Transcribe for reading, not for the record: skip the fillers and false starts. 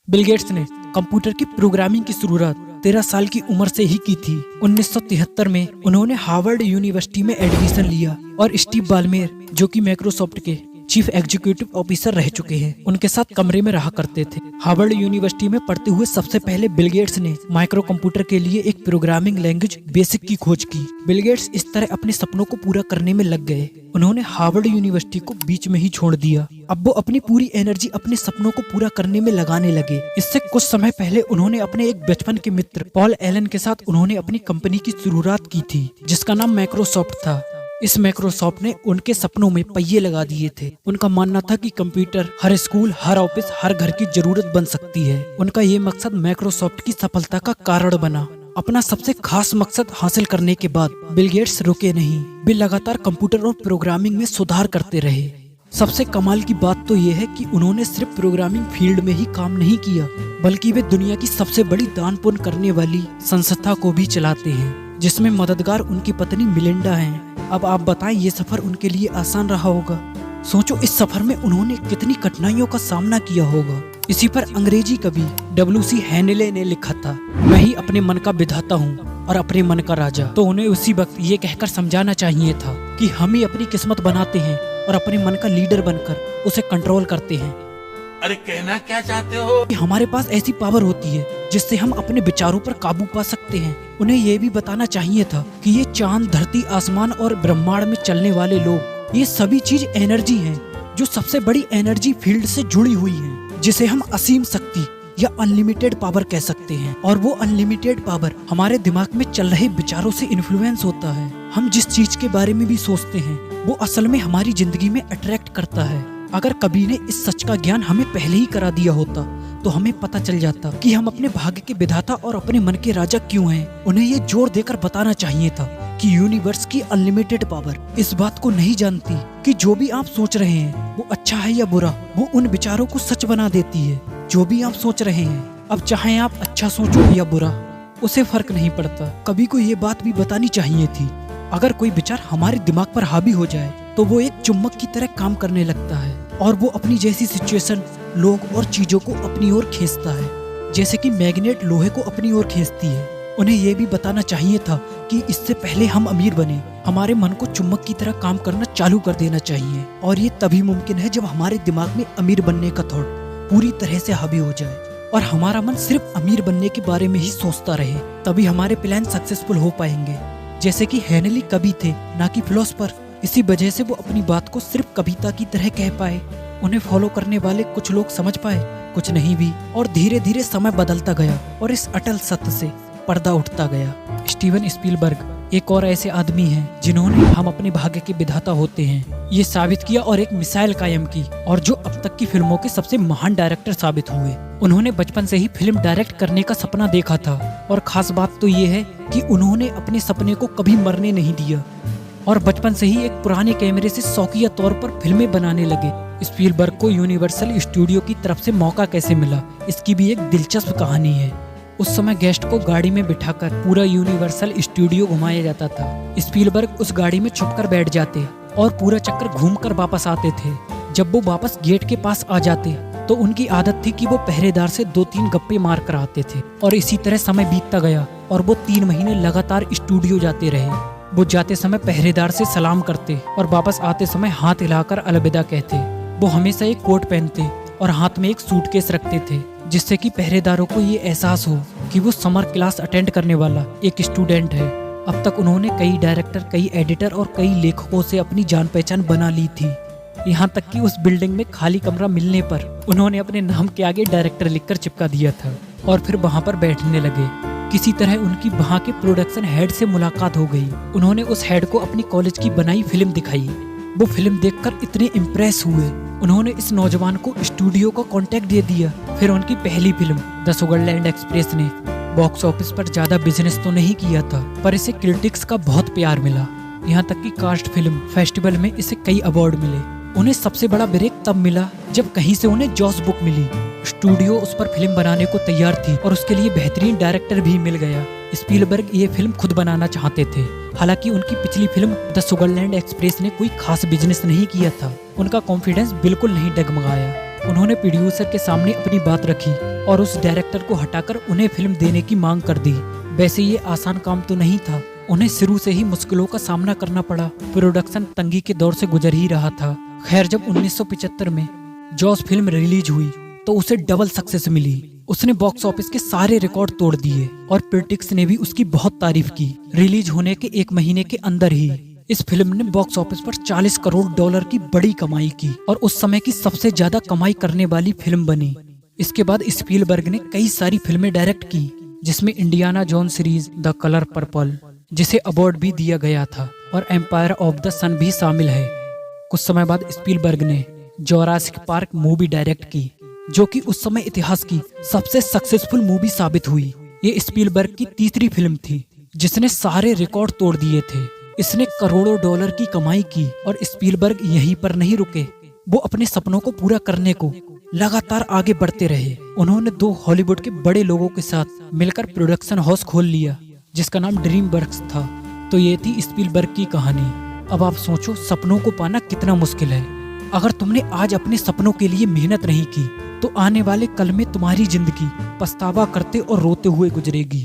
Bill Gates ने computer की programming की शुरुआत 13 साल की उम्र से ही की थी। 1973 में उन्होंने हार्वर्ड यूनिवर्सिटी में एडमिशन लिया और स्टीव बालमेर, जो कि माइक्रोसॉफ्ट के चीफ एग्जीक्यूटिव ऑफिसर रह चुके हैं, उनके साथ कमरे में रहा करते थे। हार्वर्ड यूनिवर्सिटी में पढ़ते हुए सबसे पहले बिल गेट्स ने माइक्रो कंप्यूटर के लिए एक प्रोग्रामिंग लैंग्वेज बेसिक की खोज की। बिल गेट्स इस तरह अपने सपनों को पूरा करने में लग गए। उन्होंने हार्वर्ड यूनिवर्सिटी को बीच में ही छोड़ दिया। अब वो अपनी पूरी एनर्जी अपने सपनों को पूरा करने में लगाने लगे। इससे कुछ समय पहले उन्होंने अपने एक बचपन के मित्र पॉल एलन के साथ उन्होंने अपनी कंपनी की शुरुआत की थी, जिसका नाम माइक्रोसॉफ्ट था। इस माइक्रोसॉफ्ट ने उनके सपनों में पहिए लगा दिए थे। उनका मानना था कि कंप्यूटर हर स्कूल, हर ऑफिस, हर घर की जरूरत बन सकती है। उनका ये मकसद माइक्रोसॉफ्ट की सफलता का कारण बना। अपना सबसे खास मकसद हासिल करने के बाद बिल गेट्स रुके नहीं। वे लगातार कंप्यूटर और प्रोग्रामिंग में सुधार करते रहे। सबसे कमाल की बात तो ये है कि उन्होंने सिर्फ प्रोग्रामिंग फील्ड में ही काम नहीं किया, बल्कि वे दुनिया की सबसे बड़ी दान पुण्य करने वाली संस्था को भी चलाते हैं, जिसमें मददगार उनकी पत्नी मिलिंडा हैं। अब आप बताएं, ये सफर उनके लिए आसान रहा होगा? सोचो, इस सफर में उन्होंने कितनी कठिनाइयों का सामना किया होगा। इसी पर अंग्रेजी कवि W.C. हेनेले ने लिखा था, मैं ही अपने मन का विधाता हूँ और अपने मन का राजा। तो उन्हें उसी वक्त ये कहकर समझाना चाहिए था कि हम ही अपनी किस्मत बनाते हैं और अपने मन का लीडर बनकर उसे कंट्रोल करते हैं। अरे कहना क्या चाहते हो? कि हमारे पास ऐसी पावर होती है जिससे हम अपने विचारों पर काबू पा सकते हैं। उन्हें ये भी बताना चाहिए था कि ये चांद, धरती, आसमान और ब्रह्मांड में चलने वाले लोग, ये सभी चीज एनर्जी हैं, जो सबसे बड़ी एनर्जी फील्ड से जुड़ी हुई है, जिसे हम असीम शक्ति या अनलिमिटेड पावर कह सकते हैं। और वो अनलिमिटेड पावर हमारे दिमाग में चल रहे विचारों से इन्फ्लुएंस होता है। हम जिस चीज के बारे में भी सोचते हैं, वो असल में हमारी जिंदगी में अट्रैक्ट करता है। अगर कभी ने इस सच का ज्ञान हमें पहले ही करा दिया होता, तो हमें पता चल जाता कि हम अपने भाग्य के विधाता और अपने मन के राजा क्यों हैं। उन्हें ये जोर देकर बताना चाहिए था कि यूनिवर्स की अनलिमिटेड पावर इस बात को नहीं जानती कि जो भी आप सोच रहे हैं वो अच्छा है या बुरा, वो उन विचारों को सच बना देती है। जो भी आप सोच रहे हैं, अब चाहे आप अच्छा सोचो या बुरा, उसे फर्क नहीं पड़ता। कभी को ये बात भी बतानी चाहिए थी, अगर कोई विचार हमारे दिमाग पर हावी हो जाए तो वो एक चुम्बक की तरह काम करने लगता है और वो अपनी जैसी सिचुएशन, लोग और चीजों को अपनी ओर खींचता है, जैसे कि मैग्नेट लोहे को अपनी ओर खींचती है। उन्हें ये भी बताना चाहिए था कि इससे पहले हम अमीर बने, हमारे मन को चुम्बक की तरह काम करना चालू कर देना चाहिए। और ये तभी मुमकिन है जब हमारे दिमाग में अमीर बनने का थॉट पूरी तरह से हावी हो जाए और हमारा मन सिर्फ अमीर बनने के बारे में ही सोचता रहे। तभी हमारे प्लान सक्सेसफुल हो पाएंगे। जैसे कि हेनली कवि थे, ना कि फिलोसोफर। इसी वजह से वो अपनी बात को सिर्फ कविता की तरह कह पाए। उन्हें फॉलो करने वाले कुछ लोग समझ पाए, कुछ नहीं भी। और धीरे धीरे समय बदलता गया और इस अटल सत्य से पर्दा उठता गया। स्टीवन स्पीलबर्ग एक और ऐसे आदमी हैं जिन्होंने हम अपने भाग्य के विधाता होते हैं ये साबित किया और एक मिसाइल कायम की, और जो अब तक की फिल्मों के सबसे महान डायरेक्टर साबित हुए। उन्होंने बचपन से ही फिल्म डायरेक्ट करने का सपना देखा था, और खास बात तो ये है कि उन्होंने अपने सपने को कभी मरने नहीं दिया और बचपन से ही एक पुराने कैमरे से शौकिया तौर पर फिल्में बनाने लगे। स्पीलबर्ग को यूनिवर्सल स्टूडियो की तरफ से मौका कैसे मिला, इसकी भी एक दिलचस्प कहानी है। उस समय गेस्ट को गाड़ी में बिठाकर पूरा यूनिवर्सल स्टूडियो घुमाया जाता था। स्पीलबर्ग उस गाड़ी में छुपकर बैठ जाते और पूरा चक्कर घूमकर वापस आते थे। जब वो वापस गेट के पास आ जाते तो उनकी आदत थी कि वो पहरेदार से 2-3 गप्पे मार कर आते थे, और इसी तरह समय बीतता गया और वो 3 महीने लगातार स्टूडियो जाते रहे। वो जाते समय पहरेदार से सलाम करते और वापस आते समय हाथ हिलाकर अलविदा कहते। वो हमेशा एक कोट पहनते और हाथ में एक सूटकेस रखते थे, जिससे कि पहरेदारों को ये एहसास हो कि वो समर क्लास अटेंड करने वाला एक स्टूडेंट है। अब तक उन्होंने कई डायरेक्टर, कई एडिटर और कई लेखकों से अपनी जान पहचान बना ली थी। यहाँ तक कि उस बिल्डिंग में खाली कमरा मिलने पर उन्होंने अपने नाम के आगे डायरेक्टर लिखकर चिपका दिया था और फिर वहाँ पर बैठने लगे। किसी तरह उनकी वहाँ के प्रोडक्शन हेड से मुलाकात हो गई। उन्होंने उस हेड को अपनी कॉलेज की बनाई फिल्म दिखाई। वो फिल्म देखकर इतने इम्प्रेस हुए, उन्होंने इस नौजवान को स्टूडियो का कॉन्टेक्ट दे दिया। फिर उनकी पहली फिल्म द सुगरलैंड एक्सप्रेस ने बॉक्स ऑफिस पर ज्यादा बिजनेस तो नहीं किया था, पर इसे क्रिटिक्स का बहुत प्यार मिला। यहाँ तक कि कास्ट फिल्म फेस्टिवल में इसे कई अवार्ड मिले। उन्हें सबसे बड़ा ब्रेक तब मिला जब कहीं से उन्हें जॉस बुक मिली। स्टूडियो उस पर फिल्म बनाने को तैयार थी और उसके लिए बेहतरीन डायरेक्टर भी मिल गया। स्पीलबर्ग ये फिल्म खुद बनाना चाहते थे। हालांकि उनकी पिछली फिल्म द सुगरलैंड एक्सप्रेस ने कोई खास बिजनेस नहीं किया था। उनका कॉन्फिडेंस बिल्कुल नहीं डगमगाया। उन्होंने प्रोड्यूसर के सामने अपनी बात रखी और उस डायरेक्टर को हटाकर उन्हें फिल्म देने की मांग कर दी। वैसे ये आसान काम तो नहीं था, उन्हें शुरू से ही मुश्किलों का सामना करना पड़ा। प्रोडक्शन तंगी के दौर से गुजर ही रहा था। खैर, जब 1975 में जॉस फिल्म रिलीज हुई तो उसे डबल सक्सेस मिली। उसने बॉक्स ऑफिस के सारे रिकॉर्ड तोड़ दिए और क्रिटिक्स ने भी उसकी बहुत तारीफ की। रिलीज होने के 1 महीने के अंदर ही इस फिल्म ने बॉक्स ऑफिस पर $40 करोड़ की बड़ी कमाई की और उस समय की सबसे ज्यादा कमाई करने वाली फिल्म बनी। इसके बाद स्पीलबर्ग ने कई सारी फिल्में डायरेक्ट की, जिसमें Indiana zone series, the colour purple, जिसे अवार्ड भी दिया गया था, और एम्पायर ऑफ द सन भी शामिल है। कुछ समय बाद स्पीलबर्ग ने जोरासिक पार्क मूवी डायरेक्ट की, जो कि उस समय इतिहास की सबसे सक्सेसफुल मूवी साबित हुई। ये स्पीलबर्ग की तीसरी फिल्म थी जिसने सारे रिकॉर्ड तोड़ दिए थे। इसने करोड़ों डॉलर की कमाई की और स्पीलबर्ग यहीं पर नहीं रुके। वो अपने सपनों को पूरा करने को लगातार आगे बढ़ते रहे। उन्होंने 2 हॉलीवुड के बड़े लोगों के साथ मिलकर प्रोडक्शन हाउस खोल लिया, जिसका नाम ड्रीम वर्क्स था। तो ये थी स्पीलबर्ग की कहानी। अब आप सोचो, सपनों को पाना कितना मुश्किल है। अगर तुमने आज अपने सपनों के लिए मेहनत नहीं की तो आने वाले कल में तुम्हारी जिंदगी पछतावा करते और रोते हुए गुजरेगी।